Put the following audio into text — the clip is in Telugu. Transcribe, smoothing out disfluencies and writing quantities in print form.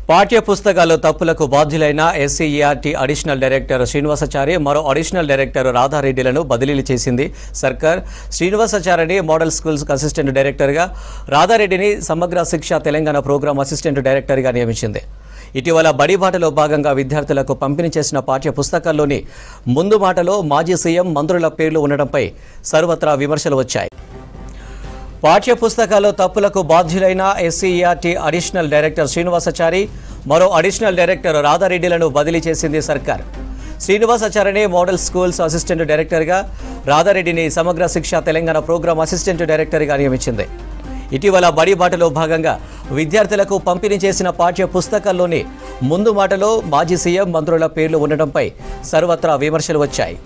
పాఠ్య పుస్తకాల్లో తప్పులకు బాధ్యులైన ఎస్సీఈఆర్టీ అడిషనల్ డైరెక్టర్ శ్రీనివాసాచారి మరో అడిషనల్ డైరెక్టర్ రాధారెడ్డిలను బదిలీలు చేసింది సర్కార్. శ్రీనివాసాచారిని మోడల్ స్కూల్స్ అసిస్టెంట్ డైరెక్టర్గా, రాధారెడ్డిని సమగ్ర శిక్ష తెలంగాణ ప్రోగ్రాం అసిస్టెంట్ డైరెక్టర్గా నియమించింది. ఇటీవల బడిబాటలో భాగంగా విద్యార్థులకు పంపిణీ చేసిన పాఠ్య పుస్తకాల్లోని ముందు మాటలో మాజీ సీఎం, మంత్రుల పేర్లు ఉండడంపై సర్వత్రా విమర్శలు వచ్చాయి. పాఠ్య పుస్తకాల్లో తప్పులకు బాధ్యులైన ఎస్సీఈఆర్టీ అడిషనల్ డైరెక్టర్ శ్రీనివాసాచారి మరో అడిషనల్ డైరెక్టర్ రాధారెడ్డిలను బదిలీ చేసింది సర్కార్. శ్రీనివాసాచారిని మోడల్ స్కూల్స్ అసిస్టెంట్ డైరెక్టర్గా, రాధారెడ్డిని సమగ్ర శిక్ష తెలంగాణ ప్రోగ్రాం అసిస్టెంట్ డైరెక్టర్గా నియమించింది. ఇటీవల బడిబాటలో భాగంగా విద్యార్థులకు పంపిణీ చేసిన పాఠ్య పుస్తకాల్లోని ముందు మాటలో మాజీ సీఎం, మంత్రుల పేర్లు ఉండడంపై సర్వత్రా విమర్శలు వచ్చాయి.